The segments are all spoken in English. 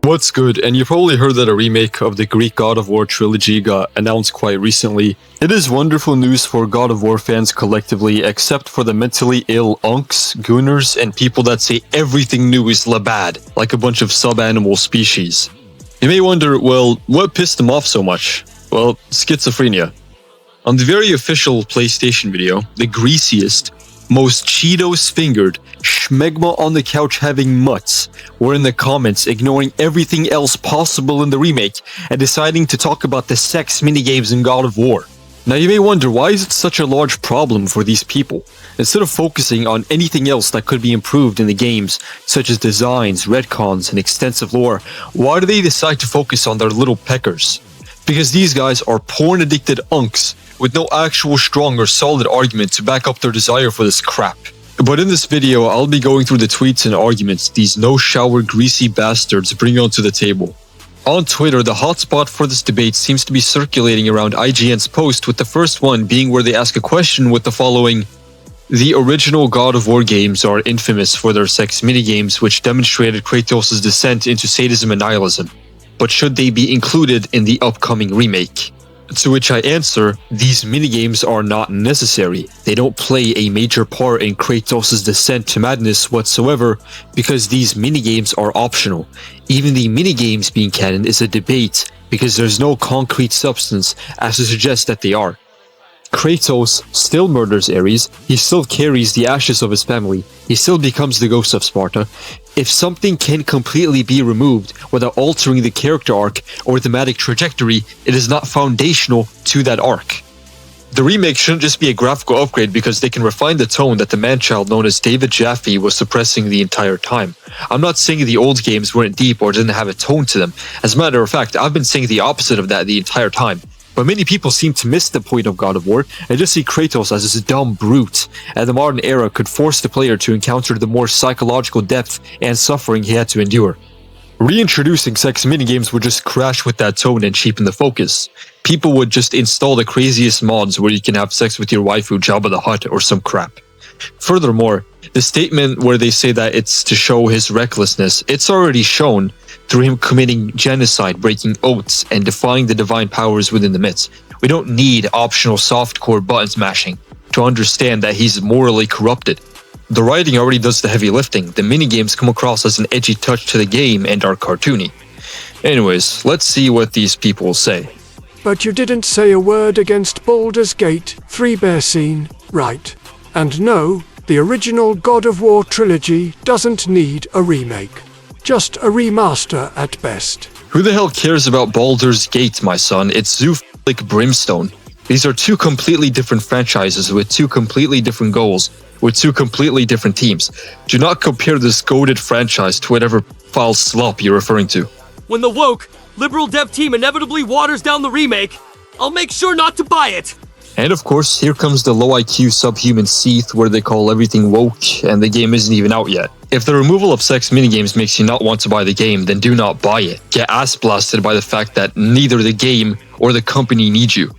What's good? And you probably heard that a remake of the Greek God of War trilogy got announced quite recently. It is wonderful news for God of War fans collectively, except for the mentally ill unks, gooners, and people that say everything new is bad, like a bunch of sub-animal species. You may wonder, well, what pissed them off so much? Well, schizophrenia. On the very official PlayStation video, the greasiest, most Cheetos-fingered, schmegma on the couch having mutts were in the comments ignoring everything else possible in the remake and deciding to talk about the sex minigames in God of War. Now you may wonder, why is it such a large problem for these people? Instead of focusing on anything else that could be improved in the games, such as designs, retcons, and extensive lore, why do they decide to focus on their little peckers? Because these guys are porn-addicted unks with no actual strong or solid argument to back up their desire for this crap. But in this video, I'll be going through the tweets and arguments these no-shower greasy bastards bring onto the table. On Twitter, the hotspot for this debate seems to be circulating around IGN's post, with the first one being where they ask a question with the following: the original God of War games are infamous for their sex minigames which demonstrated Kratos' descent into sadism and nihilism, but should they be included in the upcoming remake? To which I answer, these minigames are not necessary. They don't play a major part in Kratos' descent to madness whatsoever, because these minigames are optional. Even the minigames being canon is a debate, because there's no concrete substance as to suggest that they are. Kratos still murders Ares, he still carries the ashes of his family, he still becomes the ghost of Sparta. If something can completely be removed without altering the character arc or thematic trajectory, it is not foundational to that arc. The remake shouldn't just be a graphical upgrade because they can refine the tone that the man-child known as David Jaffe was suppressing the entire time. I'm not saying the old games weren't deep or didn't have a tone to them. As a matter of fact, I've been saying the opposite of that the entire time. But many people seem to miss the point of God of War and just see Kratos as this dumb brute, and the modern era could force the player to encounter the more psychological depth and suffering he had to endure. Reintroducing sex minigames would just crash with that tone and cheapen the focus. People would just install the craziest mods where you can have sex with your waifu Jabba the Hutt or some crap. Furthermore, the statement where they say that it's to show his recklessness, it's already shown through him committing genocide, breaking oaths, and defying the divine powers within the myths. We don't need optional softcore button smashing to understand that he's morally corrupted. The writing already does the heavy lifting. The minigames come across as an edgy touch to the game and are cartoony. Anyways, let's see what these people say. But you didn't say a word against Baldur's Gate 3 bear scene, right? And no, the original God of War trilogy doesn't need a remake. Just a remaster at best. Who the hell cares about Baldur's Gate, my son? It's Zooflick Brimstone. These are two completely different franchises with two completely different goals, with two completely different teams. Do not compare this goated franchise to whatever foul slop you're referring to. When the woke, liberal dev team inevitably waters down the remake, I'll make sure not to buy it. And of course, here comes the low IQ subhuman Seath where they call everything woke and the game isn't even out yet. If the removal of sex minigames makes you not want to buy the game, then do not buy it. Get ass blasted by the fact that neither the game or the company need you.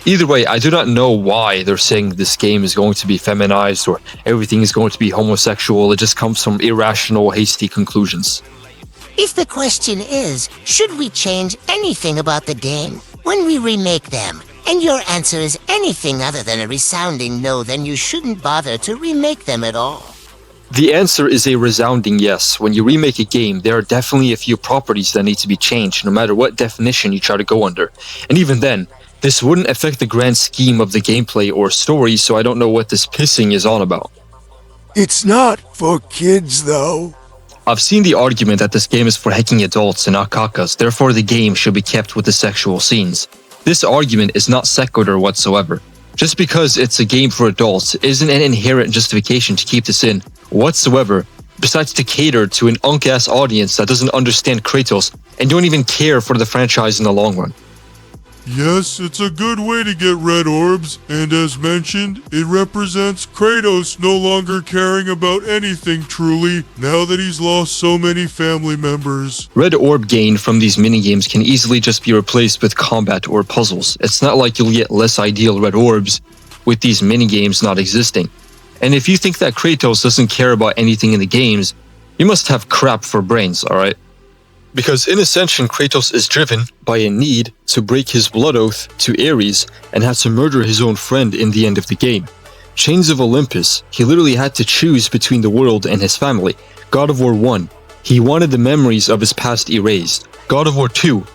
Either way, I do not know why they're saying this game is going to be feminized or everything is going to be homosexual. It just comes from irrational, hasty conclusions. If the question is, should we change anything about the game when we remake them? And your answer is anything other than a resounding no, then you shouldn't bother to remake them at all. The answer is a resounding yes. When you remake a game, there are definitely a few properties that need to be changed, no matter what definition you try to go under. And even then, this wouldn't affect the grand scheme of the gameplay or story, so I don't know what this pissing is on about. It's not for kids, though. I've seen the argument that this game is for hecking adults and not kakas, therefore the game should be kept with the sexual scenes. This argument is not sequitur whatsoever. Just because it's a game for adults isn't an inherent justification to keep this in whatsoever, besides to cater to an unk-ass audience that doesn't understand Kratos and don't even care for the franchise in the long run. Yes, it's a good way to get red orbs, and as mentioned, it represents Kratos no longer caring about anything truly, now that he's lost so many family members. Red orb gain from these minigames can easily just be replaced with combat or puzzles. It's not like you'll get less ideal red orbs with these minigames not existing. And if you think that Kratos doesn't care about anything in the games, you must have crap for brains, alright? Because in Ascension, Kratos is driven by a need to break his blood oath to Ares and has to murder his own friend in the end of the game. Chains of Olympus, he literally had to choose between the world and his family. God of War 1, he wanted the memories of his past erased. God of War 2,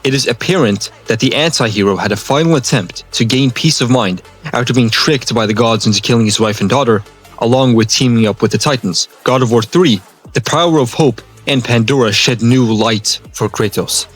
it is apparent that the anti-hero had a final attempt to gain peace of mind after being tricked by the gods into killing his wife and daughter, along with teaming up with the Titans. God of War 3, the power of hope and Pandora shed new light for Kratos.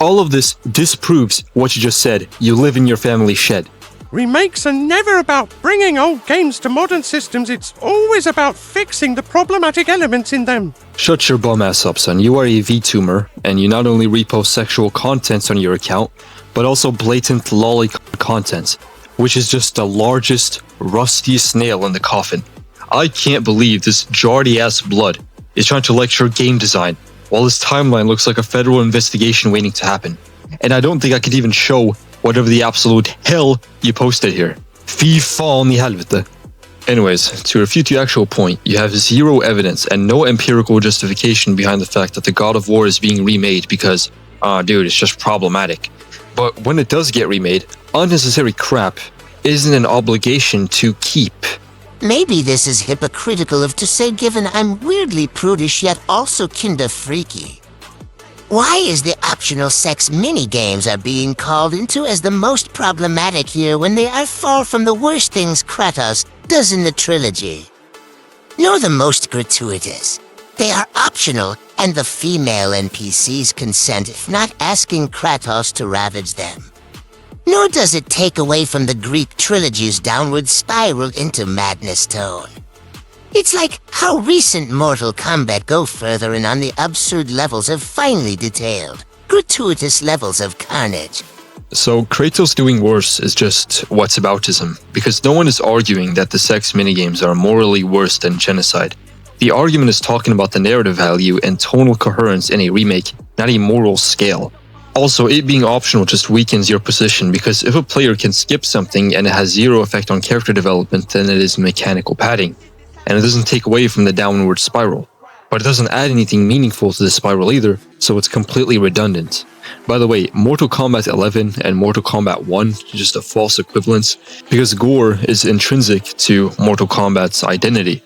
All of this disproves what you just said. You live in your family's shed. Remakes are never about bringing old games to modern systems, it's always about fixing the problematic elements in them. Shut your bum ass up, son. You are a VTuber, and you not only repost sexual content on your account, but also blatant lolly content, which is just the largest, rustiest nail in the coffin. I can't believe this jardy ass blood is trying to lecture game design, while his timeline looks like a federal investigation waiting to happen. And I don't think I could even show whatever the absolute hell you posted here. Fy fan I helvete. Anyways, to refute the actual point, you have zero evidence and no empirical justification behind the fact that the God of War is being remade because, dude, it's just problematic. But when it does get remade, unnecessary crap isn't an obligation to keep. Maybe this is hypocritical of to say given I'm weirdly prudish yet also kinda freaky. Why is the optional sex minigames are being called into as the most problematic here when they are far from the worst things Kratos does in the trilogy? Nor the most gratuitous. They are optional and the female NPCs consent if not asking Kratos to ravage them. Nor does it take away from the Greek trilogy's downward spiral into madness tone. It's like how recent Mortal Kombat go further in on the absurd levels of finely detailed, gratuitous levels of carnage. So Kratos doing worse is just whataboutism, because no one is arguing that the sex minigames are morally worse than genocide. The argument is talking about the narrative value and tonal coherence in a remake, not a moral scale. Also, it being optional just weakens your position, because if a player can skip something and it has zero effect on character development, then it is mechanical padding. And it doesn't take away from the downward spiral. But it doesn't add anything meaningful to the spiral either, so it's completely redundant. By the way, Mortal Kombat 11 and Mortal Kombat 1 are just a false equivalence, because gore is intrinsic to Mortal Kombat's identity.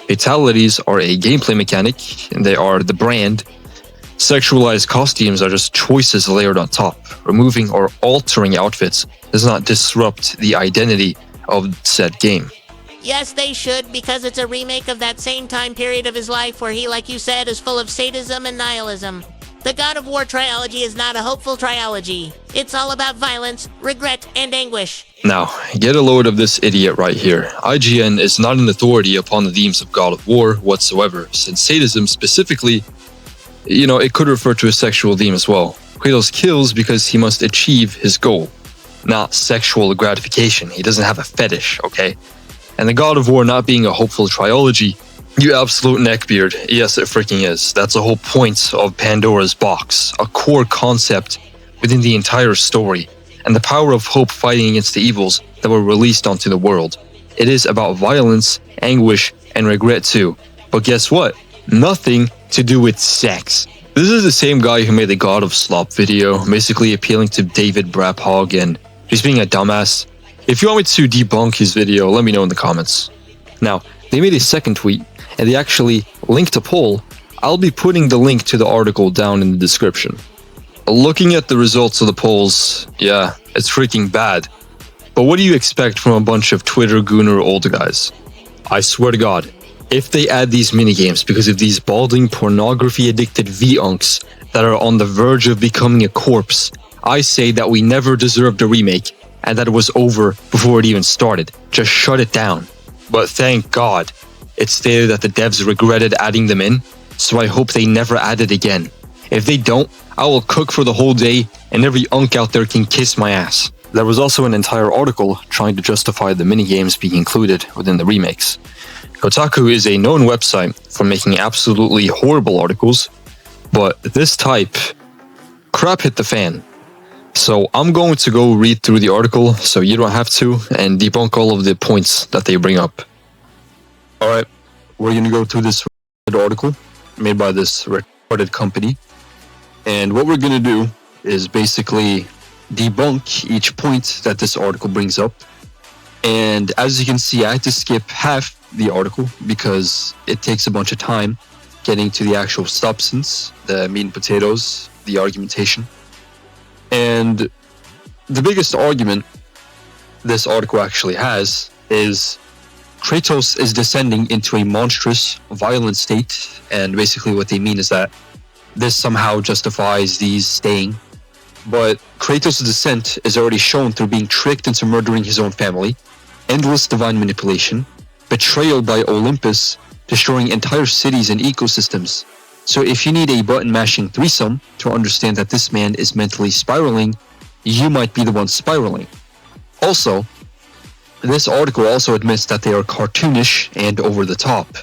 Fatalities are a gameplay mechanic, and they are the brand. Sexualized costumes are just choices layered on top. Removing or altering outfits does not disrupt the identity of said game. Yes, they should, because it's a remake of that same time period of his life where he, like you said, is full of sadism and nihilism. The God of War trilogy is not a hopeful trilogy. It's all about violence, regret, and anguish. Now, get a load of this idiot right here. IGN is not an authority upon the themes of God of War whatsoever, since sadism specifically, it could refer to a sexual theme as well. Kratos kills because he must achieve his goal, not sexual gratification. He doesn't have a fetish, okay? And the God of War not being a hopeful trilogy, you absolute neckbeard, yes it freaking is. That's the whole point of Pandora's box, a core concept within the entire story, and the power of hope fighting against the evils that were released onto the world. It is about violence, anguish, and regret too. But guess what? Nothing to do with sex. This is the same guy who made the God of Slop video, basically appealing to David Braphog and just being a dumbass. If you want me to debunk his video, let me know in the comments. Now, they made a second tweet, and they actually linked a poll. I'll be putting the link to the article down in the description. Looking at the results of the polls, yeah, it's freaking bad. But what do you expect from a bunch of Twitter gooner old guys? I swear to God, if they add these minigames because of these balding, pornography-addicted V-unks that are on the verge of becoming a corpse, I say that we never deserved a remake, and that it was over before it even started. Just shut it down. But thank God, it's stated that the devs regretted adding them in, so I hope they never add it again. If they don't, I will cook for the whole day, and every unk out there can kiss my ass. There was also an entire article trying to justify the minigames being included within the remakes. Kotaku is a known website for making absolutely horrible articles, but this type, crap hit the fan. So I'm going to go read through the article so you don't have to, and debunk all of the points that they bring up. Alright, we're going to go through this article made by this retarded company. And what we're going to do is basically debunk each point that this article brings up. And as you can see, I had to skip half the article because it takes a bunch of time getting to the actual substance, the meat and potatoes, the argumentation. And the biggest argument this article actually has is Kratos is descending into a monstrous, violent state, and basically what they mean is that this somehow justifies these staying. But Kratos' descent is already shown through being tricked into murdering his own family, endless divine manipulation, betrayal by Olympus, destroying entire cities and ecosystems. So if you need a button-mashing threesome to understand that this man is mentally spiraling, you might be the one spiraling. Also, this article also admits that they are cartoonish and over the top,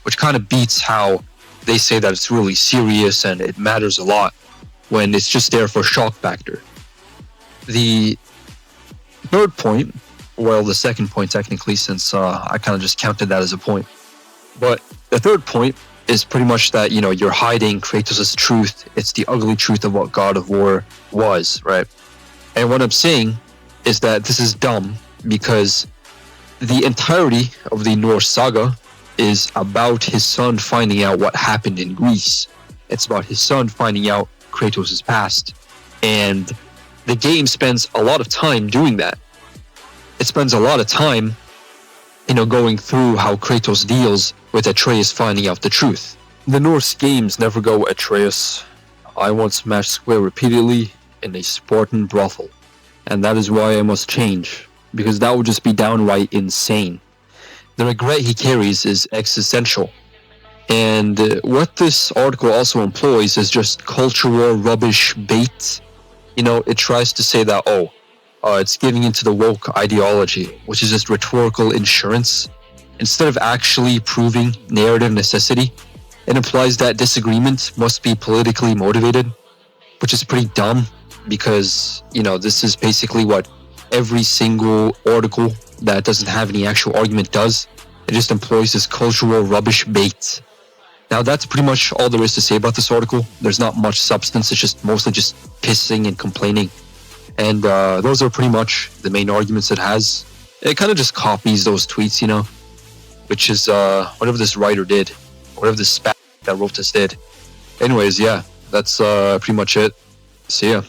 which kind of beats how they say that it's really serious and it matters a lot when it's just there for shock factor. The third point, well, the second point technically, since I kind of just counted that as a point, but the third point is pretty much that, you know, you're hiding Kratos' truth. It's the ugly truth of what God of War was, right? And what I'm saying is that this is dumb because the entirety of the Norse saga is about his son finding out what happened in Greece. It's about his son finding out Kratos' past. And the game spends a lot of time doing that. It spends a lot of time, you know, going through how Kratos deals with Atreus finding out the truth. The Norse games never go Atreus. I once smashed square repeatedly in a Spartan brothel. And that is why I must change, because that would just be downright insane. The regret he carries is existential. And what this article also employs is just cultural rubbish bait. You know, it tries to say that, it's giving into the woke ideology, which is just rhetorical insurance. Instead of actually proving narrative necessity, it implies that disagreement must be politically motivated, which is pretty dumb because, you know, this is basically what every single article that doesn't have any actual argument does. It just employs this cultural rubbish bait. Now, that's pretty much all there is to say about this article. There's not much substance. It's just mostly just pissing and complaining. And those are pretty much the main arguments it has. It kind of just copies those tweets, you know, which is whatever this writer did, whatever this spat that wrote this did. Anyways, yeah, that's pretty much it. See ya.